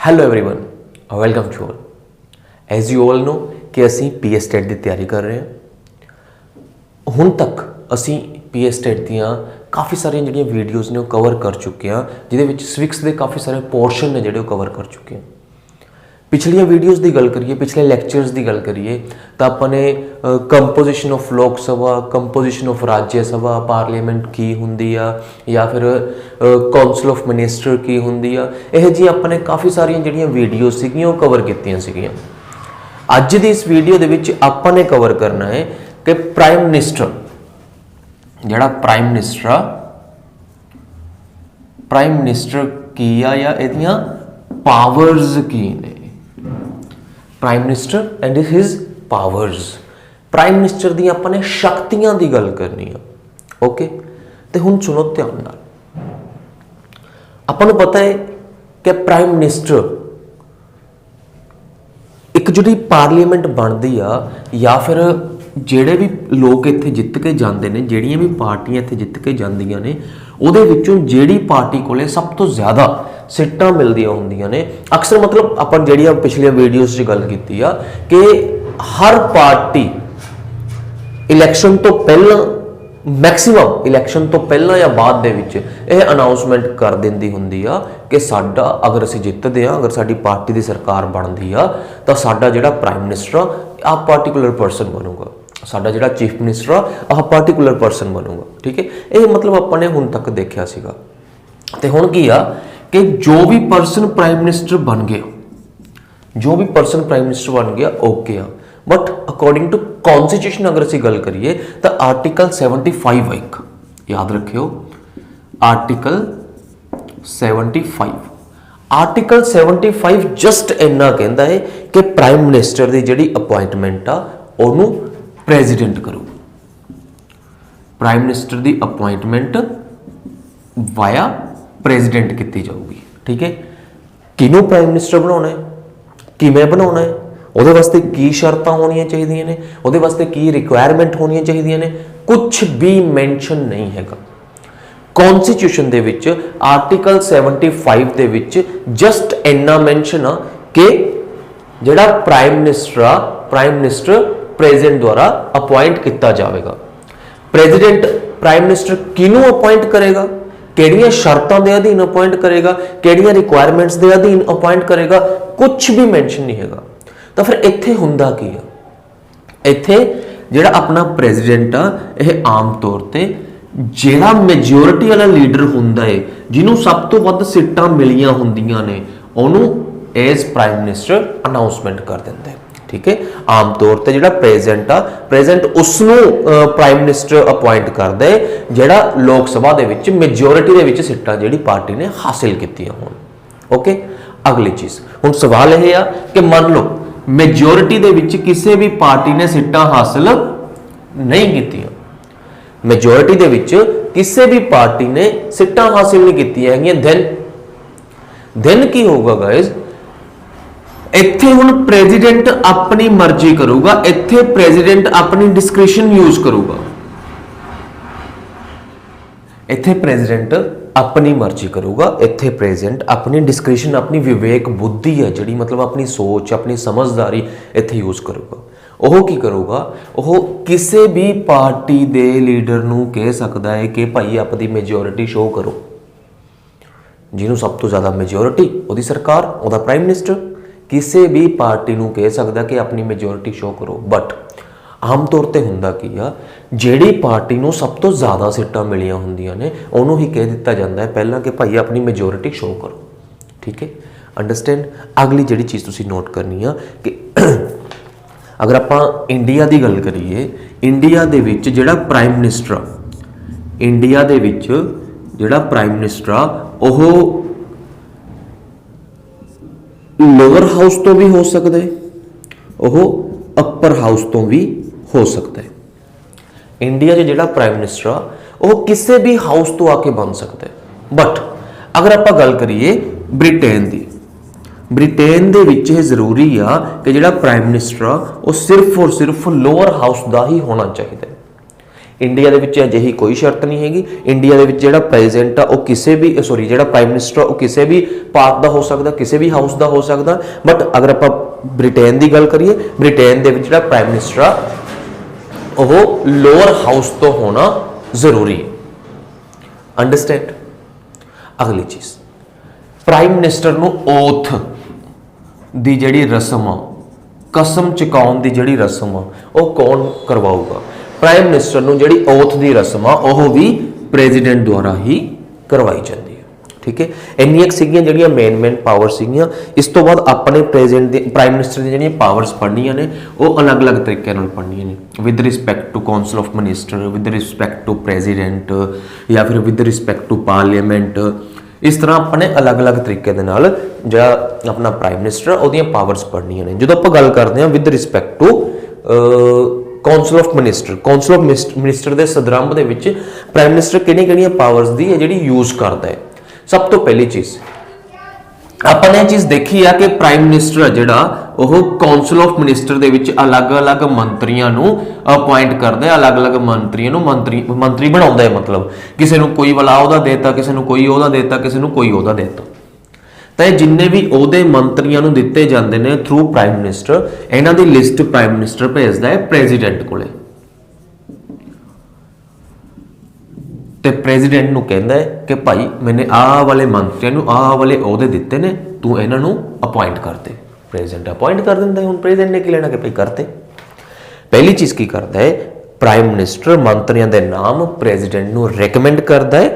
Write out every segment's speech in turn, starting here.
Hello everyone, welcome to all. As you all know कि असी PS TET की तैयारी कर रहे हैं। हुण तक असी पीएस टेट दियाँ काफ़ी सारिया जिहड़ियां वीडियोज़ ने कवर कर चुके हैं, जिहदे विच स्विक्स के काफ़ी सारे पोर्शन ने जिहड़े कवर कर चुके हैं। पिछलियां वीडियोज़ की गल करिए, पिछले लैक्चरस की गल करिए तो आपने कंपोजिशन ऑफ लोक सभा, कंपोजिशन ऑफ राज्य सभा, पार्लीमेंट की होंदी आ या फिर काउंसिल ऑफ मिनिस्टर की होंदी आ, यह जी आपने काफ़ी सारिया जिहड़ियां वीडियोज़ सीगियां वो कवर कीतियां सीगियां। अज की इस वीडियो दे विच आपने कवर करना है कि प्राइम मिनिस्टर जिहड़ा प्राइम मिनिस्टर की आ या इहदियां पावर्स की ने। Prime minister and his powers, prime minister दी अपने शक्तियां की गल करनी है। ओके, तो हुण सुनो ध्यान नाल। आपां नूं पता है कि प्राइम मिनिस्टर एक जिहड़ी पार्लीमेंट बनती आ या फिर ਜਿਹੜੇ भी लोग इत्थे जित के जाते हैं, ਜਿਹੜੀਆਂ भी पार्टियां इत्थे जित के जांदियां ने, ਉਹਦੇ ਵਿੱਚੋਂ ਜਿਹੜੀ पार्टी ਕੋਲੇ सब तो ज़्यादा सीटां मिलदियां ਹੁੰਦੀਆਂ ने। अक्सर मतलब ਆਪਾਂ ਜਿਹੜੀਆਂ पिछलियां वीडियोज़ 'ਚ ਗੱਲ ਕੀਤੀ ਆ कि हर पार्टी इलैक्शन तो पहला मैक्सीमम इलैक्शन तो पहला या बाद दे विच यह अनाउंसमेंट कर दिंदी हुंदी आ कि साडा अगर असीं जितदे आ, अगर साडी पार्टी दी सरकार बनदी आ तां साडा जिहड़ा प्राइम मिनिस्टर आ पार्टिकुलर पर्सन बनूगा, साडा जिहड़ा चीफ मिनिस्टर आ पार्टिकुलर पर्सन बनूगा। ठीक है, ये मतलब अपने हुण तक देखिया सीगा। ते हुण की आ कि जो भी पर्सन प्राइम मिनिस्टर बन गया, जो भी पर्सन प्राइम मिनिस्टर बन गया ओके आ, बट अकॉर्डिंग टू कॉन्स्टिट्यूशन अगर असीं गल करिए तो आर्टिकल 75 एक याद रखियो, आर्टिकल 75 जस्ट इन्ना कहता है कि प्राइम मिनिस्टर की जिहड़ी अपॉइंटमेंट आ उहनूं प्रेजिडेंट करो। प्राइम मिनिस्टर की अपॉइंटमेंट वाया प्रेजिडेंट की जाऊगी। ठीक है, किनू प्राइम मिनिस्टर बनाना है, किवें बनाना है, ਉਹਦੇ वास्ते की शर्तां होनियां चाहिए ने, ਉਹਦੇ वास्ते की रिक्वायरमेंट होनियां चाहिए ने, कुछ भी मैंशन नहीं हैगा। Constitution they which article 75 they which just इन्ना मैंशन आ कि जिहड़ा प्राइम मिनिस्टर प्रेजिडेंट द्वारा अपॉइंट किया जाएगा। प्रेजिडेंट प्राइम मिनिस्टर किनू अपॉइंट करेगा, किहड़ियां शर्तां दे अधीन अपॉइंट करेगा, किहड़ियां रिक्वायरमेंट्स दे अधीन अपॉइंट करेगा, कुछ भी मैंशन नहीं हैगा। तो फिर इत्थे हुंदा की है, इत्थे जिहड़ा अपना प्रेजिडेंट आ यह आम तौर पर जिहड़ा मेजोरिटी वाला लीडर हुंदा है, जिन्होंने सब तो वध सीटां मिलियां हुंदियां ने, उहनूं एज प्राइम मिनिस्टर अनाउंसमेंट कर दिंदा है। ठीक है, आम तौर पर जिहड़ा प्रेजिडेंट उसनूं प्राइम मिनिस्टर अपॉइंट करदा है जिहड़ा लोक सभा दे विच मेजोरिटी दे विच सीटां जिहड़ी पार्टी ने हासिल कीतियां होण। ओके, अगली चीज़ हुण सवाल यह आ कि मान लो मेजोरिटी दे विच किसी भी पार्टी ने सीटां हासिल नहीं कीतियां, मेजोरिटी दे विच किसी भी पार्टी ने सीटां हासिल नहीं कीतियां हैगियां, देन की होगा गाइज, इत्थे हुण प्रेजिडेंट अपनी मर्जी करूगा, इत्थे प्रेजिडेंट अपनी डिस्क्रिशन यूज करूगा, इत्थे प्रेजिडेंट अपनी मर्जी करूगा, इत्थे प्रेजिडेंट अपनी डिस्क्रिशन, अपनी विवेक बुद्धि है जिहड़ी मतलब अपनी सोच, अपनी समझदारी इत्थे यूज करूगा। ओह की करूगा, ओह किसी भी पार्टी दे लीडर नूं कह सकदा है कि भाई अपनी मेजोरिटी शो करो, जिन्हों सब तो ज़्यादा मेजोरिटी उहदी सरकार, उहदा प्राइम मिनिस्टर किसी भी पार्टी नूं कह सकदा कि अपनी मेजोरिटी शो करो। बट आम तौर पर हुंदा की आ, जिहड़ी पार्टी नूं सब तो ज़्यादा सीटां मिलियां हुंदियां ने उहनूं ही कह दिता जाता है पहला कि भाई अपनी मेजोरिटी शो करो। ठीक है, अंडरस्टैंड। अगली जिहड़ी चीज़ तुसीं नोट करनी आ कि अगर आपां इंडिया की गल करिए, इंडिया दे विच जिहड़ा प्राइम मिनिस्टर, इंडिया दे विच जिहड़ा प्राइम मिनिस्टर आ ओह लोअर हाउस तो भी हो सकता है, ओह अपर हाउस तो भी हो सकता है। इंडिया जिहड़ा प्राइम मिनिस्टर आ वह किसी भी हाउस तो आके बन सकता है। बट अगर आप गल करिए ब्रिटेन की, ब्रिटेन दे विच यह जरूरी आ कि जिहड़ा प्राइम मिनिस्टर आ वह सिर्फ और सिर्फ लोअर हाउस का ही होना चाहिए। इंडिया दे विच अजिही कोई शर्त नहीं हैगी। इंडिया दे विच जिहड़ा प्रेजिडेंट आ वो किसी भी जिहड़ा प्राइम मिनिस्टर आ वो किसी भी पार्ट का हो सकता, किसी भी हाउस का हो सकता। बट अगर आप ब्रिटेन की गल करिए, ब्रिटेन दे विच जिहड़ा प्राइम मिनिस्टर आ वो लोअर हाउस तो होना जरूरी है। अंडरस्टैंड। अगली चीज, प्राइम मिनिस्टर नूं ओथ दी जिहड़ी रस्म आ, कसम चुकाउण दी जिहड़ी रस्म आ, वो कौन करवाऊगा? प्राइम मिनिस्टर नूं जिहड़ी ओथ दी रस्म आ वो भी प्रेजिडेंट द्वारा ही करवाई जाती है। ठीक है, इन्नियां सीगियां जिहड़ियां मेन पावर सीगियां। इस तो बाद अपने प्रेजिडेंट दी प्राइम मिनिस्टर दी जिहड़ियां पावर्स पढ़नियां ने वो अलग अलग तरीके नाल पढ़नियां ने, with respect to council of minister, with respect to president या फिर विद रिस्पैक्ट टू पार्लीमेंट। इस तरह अपने अलग अलग तरीके दे नाल जिहड़ा अपना प्राइम मिनिस्टर ओहदियां पावर्स पढ़नियां ने। जदों आपां गल करदे हां with respect to council of minister, council of minister दे सदरंभ दे विच प्राइम मिनिस्टर किहड़ियां पावर्स दी है जिहड़ी यूज करदा है। सब तो पहली चीज अपने चीज देखी है कि प्राइम मिनिस्टर जिहड़ा वो काउंसिल ऑफ मिनिस्टर दे विच अलग अलग मंत्रियों नूं अपॉइंट करदा है, अलग अलग मंत्रियों नूं मंत्री बनाउंदा है। मतलब किसी नूं कोई वाला ओहदा देता, किसी नूं कोई ओहदा देता, किसी नूं कोई ओहदा देता। तो जिन्ने भी ओहदे मंत्रियों नूं दिते जांदे ने थ्रू प्राइम मिनिस्टर, इन्हां दी लिस्ट प्राइम मिनिस्टर भेजदा है प्रेजिडेंट कोले। तो प्रेजिडेंट नूं कहंदा है कि भाई मैंने आ वाले मंत्रियों नूं आ वाले ओहदे दिते ने, तू इन्हां नूं अपॉइंट कर दे। प्रेजिडेंट अपॉइंट कर दिंदा है। हुण प्रेजिडेंट ने की लेना कि भाई करते। पहली चीज की करता है, प्राइम मिनिस्टर मंत्रियों के नाम प्रेजिडेंट नूं रिकमेंड करता है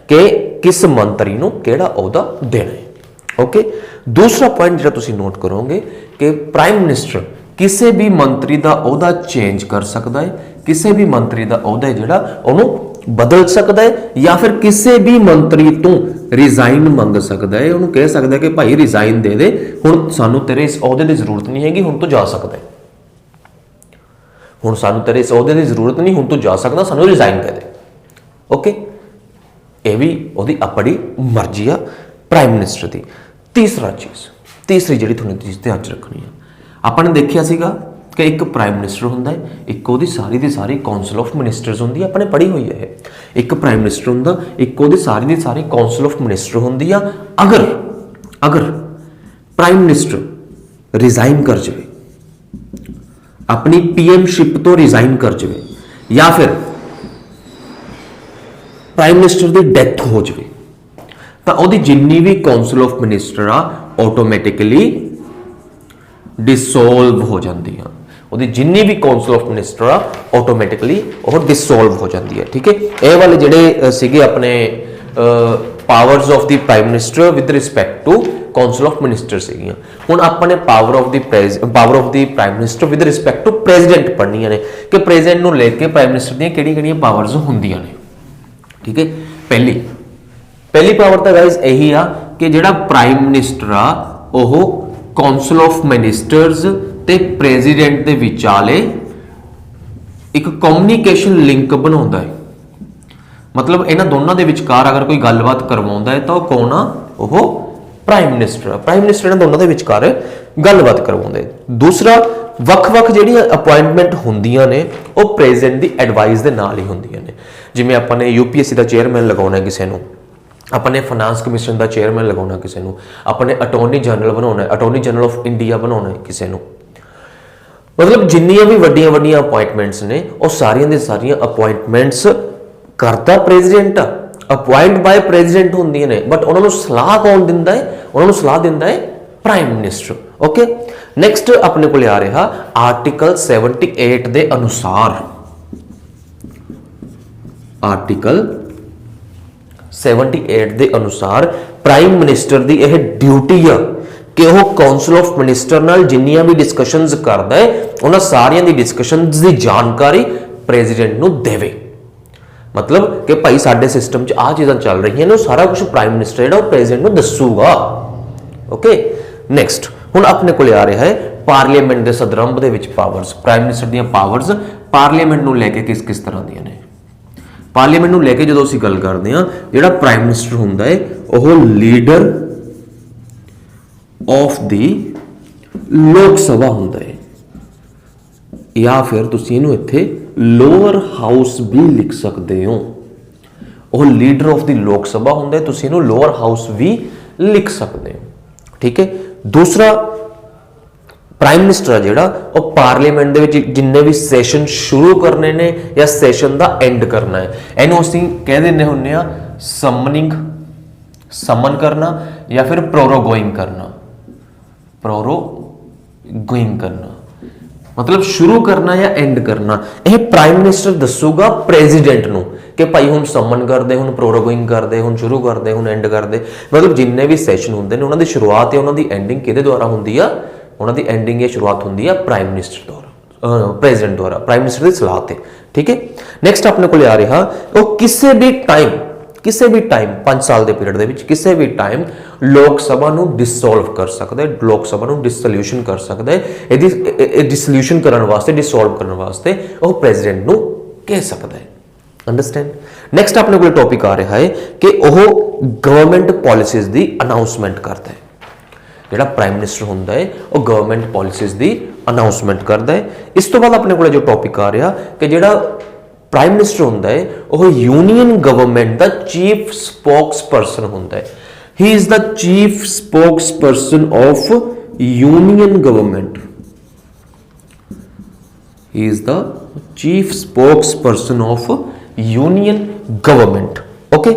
कि किस मंत्री नूं किहड़ा ओहदा देना है। ओके, दूसरा पॉइंट जिहड़ा तुसीं नोट करोगे कि प्राइम मिनिस्टर किसी भी मंत्री का ओहदा चेंज कर सकता है, किसी भी मंत्री का ओहदा जिहड़ा उहनूं बदल सकता है, या फिर किसी भी मंत्री तो रिजाइन मंग सकता है। उन्होंने कह सकता है कि भाई रिजाइन दे दे, हुण सानू तेरे इस ओहदे की जरूरत नहीं हैगी, हुण तो जा सकता है। हुण सानू तेरे इस ओहदे की जरूरत नहीं, हुण तो जा सकदा, सानू रिजाइन दे दे। ओके, ये भी ओहदी अपनी मर्जी आ प्राइम मिनिस्टर की। तीसरी जिहड़ी तुहानूं चीज ध्यान च रखनी है, आपने देखिया सीगा कि एक प्राइम मिनिस्टर हुंदा है, एक ओहदी सारी दी सारी काउंसिल ऑफ मिनिस्टर्स हुंदी है। आपने पढ़ी हुई है, एक प्राइम मिनिस्टर हुंदा, एक ओहदी सारी दी सारी काउंसिल ऑफ मिनिस्टर हुंदी आ। अगर प्राइम मिनिस्टर रिजाइन कर जाए, अपनी पीएमशिप तो रिजाइन कर जाए, या फिर प्राइम मिनिस्टर की डेथ हो जाए, तो ओहदी जिन्नी भी काउंसिल ऑफ मिनिस्टर आ ऑटोमैटिकली डिसोल्व हो जाती है। ਉਹਦੀ जिन्नी भी काउंसिल ऑफ मिनिस्टर आ ऑटोमैटिकली और डिसोल्व हो जाती है। ठीक है, ये वाले ਜਿਹੜੇ ਸੀਗੇ अपने powers of the prime minister with respect to council of minister ਸੀਗੀਆਂ। ਹੁਣ ਆਪਾਂ ਨੇ power of the prime minister with respect to president पढ़नियां ने कि प्रेजिडेंट ਨੂੰ ਲੈ ਕੇ प्राइम मिनिस्टर ਦੀਆਂ ਕਿਹੜੀਆਂ-ਕਿਹੜੀਆਂ पावर्स ਹੁੰਦੀਆਂ ਨੇ। ठीक है, पहली पावर ਤਾਂ गाइस यही आ कि ਜਿਹੜਾ प्राइम मिनिस्टर आ ਉਹ काउंसिल ऑफ मिनिस्टर्स ते प्रेजिडेंट दे विचाले एक कम्युनिकेशन लिंक बनाउंदा है। मतलब इन्हां दोनों के विचकार अगर कोई गलबात करवाउंदा है तो कौन आ? वो प्राइम मिनिस्टर। प्राइम मिनिस्टर इन्हां दोनों के विचकार गलबात करवाउंदा है। दूसरा, ਵੱਖ-ਵੱਖ ਜਿਹੜੀਆਂ अपॉइंटमेंट ਹੁੰਦੀਆਂ ਨੇ ਉਹ प्रेजिडेंट ਦੀ एडवाइस ਦੇ ਨਾਲ ਹੀ ਹੁੰਦੀਆਂ ਨੇ। ਜਿਵੇਂ ਆਪਾਂ ਨੇ यूपीएससी ਦਾ ਚੇਅਰਮੈਨ ਲਗਾਉਣਾ ਕਿਸੇ ਨੂੰ, अपने फाइनेंस कमीशन का चेयरमैन लगाना किसी को, अपने अटॉर्नी जनरल बनाना, अटॉर्नी जनरल ऑफ इंडिया बनाना किसी को। मतलब जिन्नियां भी वड्डियां अपॉइंटमेंट्स ने वो सारियां दी सारियां अपॉइंटमेंट्स करता प्रेजिडेंट, अपॉइंट बाय प्रेजिडेंट होंदियां ने, बट उन्होंने सलाह कौन दिंदा है? उन्होंने सलाह दिंदा है प्राइम मिनिस्टर। ओके, नैक्सट अपने को आ रहा आर्टिकल 78 के अनुसार, आर्टिकल 78 के अनुसार प्राइम मिनिस्टर की यह ड्यूटी है कि वह काउंसिल ऑफ मिनिस्टर नाल जिन्नियां भी डिस्कशनस करता है उन्हां सारियां दी डिस्कशनस की जानकारी प्रेजिडेंट नूं देवे। मतलब कि भाई साडे सिस्टम च आ चीज़ां चल रही ने, सारा कुछ प्राइम मिनिस्टर जिहड़ा प्रेजिडेंट नूं दसूगा। ओके, नैक्सट हुण अपने को आ रहा है पार्लीमेंट के सदरंभ दे विच पावर्स। प्राइम मिनिस्टर दीयां पावर्स पार्लीमेंट नूं लैके किस किस तरह दीयां ने। पार्लीमेंट नूं लैके जो असीं गल करदे हां, जिहड़ा प्राइम मिनिस्टर हुंदा है वह लीडर ऑफ दी लोक सभा हुंदा है, या फिर तुसीं इहनूं इत्थे ਲੋਅਰ ਹਾਊਸ ਵੀ ਲਿਖ ਸਕਦੇ ਹੋ। ਉਹ ਲੀਡਰ ਆਫ ਦੀ ਲੋਕ ਸਭਾ ਹੁੰਦਾ ਹੈ, ਤੁਸੀਂ ਇਹਨੂੰ ਲੋਅਰ ਹਾਊਸ ਵੀ ਲਿਖ ਸਕਦੇ ਹੋ। ਠੀਕ ਹੈ। ਦੂਸਰਾ, ਪ੍ਰਾਈਮ ਮਿਨਿਸਟਰ ਆ ਜਿਹੜਾ ਉਹ ਪਾਰਲੀਮੈਂਟ ਦੇ ਵਿੱਚ ਜਿੰਨੇ ਵੀ ਸੈਸ਼ਨ ਸ਼ੁਰੂ ਕਰਨੇ ਨੇ ਜਾਂ ਸੈਸ਼ਨ ਦਾ ਐਂਡ ਕਰਨਾ ਹੈ, ਇਹਨੂੰ ਅਸੀਂ ਕਹਿ ਦਿੰਦੇ ਹੁੰਦੇ ਆ ਸਮਨਿੰਗ, ਸਮਨ ਕਰਨਾ ਜਾਂ ਫਿਰ ਪ੍ਰੋਰੋਗੋਇੰਗ ਕਰਨਾ। ਪ੍ਰੋਰੋਗੋਇੰਗ ਕਰਨਾ मतलब शुरू करना या एंड करना। यह प्राइम मिनिस्टर दसूगा प्रेजिडेंट नूं कि भाई हुण समन करदे, हुण प्रोरोगोइंग करदे, हुण शुरू करदे, हुण एंड करदे। मतलब जिन्ने भी सैशन हुंदे ने उन्हां दी शुरुआत या उन्हां दी एंडिंग किहदे द्वारा हुंदी आ? उन्हां दी एंडिंग या शुरुआत हुंदी आ प्राइम मिनिस्टर द्वारा, प्रेजिडेंट द्वारा, प्राइम मिनिस्टर दी सलाह ते। ठीक है। नैक्सट अपने कोल आ रहा वो किसी भी टाइम 5 साल के पीरियड के किसी भी टाइम लोक सभा नूं डिसोल्व कर सकता है, लोक सभा नूं डिसोल्यूशन कर सकता है। यदि डिसोल्यूशन करने वास्ते, डिसोल्व करने वास्ते वो प्रेजिडेंट नूं कह सकता है। अंडरस्टैंड। नैक्सट अपने को टॉपिक आ रहा है कि वह गवर्नमेंट पॉलिसीज की अनाउंसमेंट करता है। जिहड़ा प्राइम मिनिस्टर हुंदा है वह गवर्नमेंट पॉलिसीज की अनाउंसमेंट करता है। इस तो बाद अपने को जो टॉपिक आ रहा कि जिहड़ा प्राइम मिनिस्टर हुंदा है वह यूनियन गवर्नमेंट का चीफ स्पोक्स पर्सन हुंदा है। He is the chief spokes person of union government. He is the chief spokes person of union government. Okay.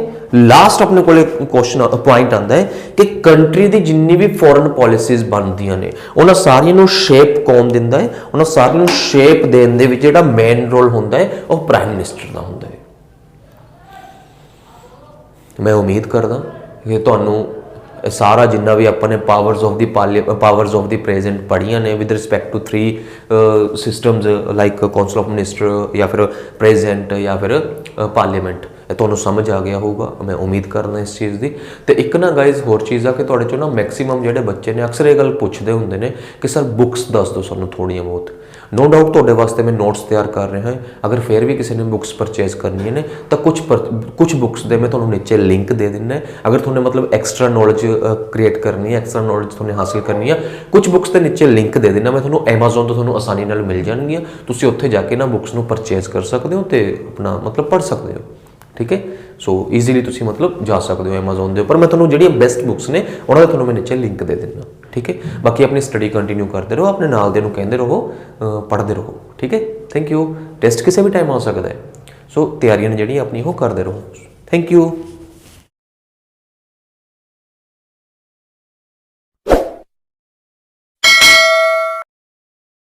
Last अपने को क्वेश्चन पॉइंट आता है कि कंट्री की जिन्नी भी फॉरेन पॉलिसीज बनदियां ने उन्हां सारियां नूं शेप कौन दिंदा है? उन्हां सारियां नूं शेप देण दे विच जिहड़ा मेन रोल हुंदा है वो प्राइम मिनिस्टर दा हुंदा है। मैं उम्मीद करदा कि तुहानूं सारा जिन्ना भी अपने पावर्स ऑफ द प्रेजेंट पढ़िया ने with respect to 3 systems like council of minister या फिर प्रेजेंट या फिर पार्लीमेंट, तुहानूं समझ आ गया होगा। मैं उम्मीद करदा इस चीज़ की। तो एक ना गाइज होर चीज़ आ कि तुहाडे चों ना मैक्सीमम जिहड़े बच्चे ने अक्सर ये गल पुछदे हुंदे ने कि सर बुक्स दस दो सानूं थोड़ियां बहुत। नो डाउट तुहाडे वास्ते मैं नोट्स तैयार कर रहा है। अगर फिर भी किसी ने बुक्स परचेज करनी ने तो कुछ बुक्स दे मैं तुहानूं नीचे लिंक दे दिना। अगर तुहानूं मतलब एक्सट्रा नॉलेज क्रिएट करनी है, एक्सट्रा नॉलेज तुहानूं हासिल करनी है, कुछ बुक्स के नीचे लिंक दे देना। मैं तुहानूं Amazon तो तुहानूं आसानी नाल मिल जाणगियां। तुसीं उत्थे जाके ना बुक्स नूं परचेज कर सकते हो तो अपना मतलब पढ़ सकते हो। ठीक है। सो ईजीली तुसीं मतलब जा सकते हो Amazon के उपर। मैं तुहानूं जिहड़ियां बेस्ट बुक्स ने उन्हां दा तुहानूं मैं नीचे लिंक दे देना। ठीक है। बाकी अपनी स्टडी कंटिन्यू करते रहो, अपने नाल दे नूं कहंदे रहो, पढ़ते रहो। ठीक है। Thank you. टेस्ट किसी भी टाइम आ सकता है। सो तैयारियां जिहड़ियां अपनी वो करते रहो। Thank you.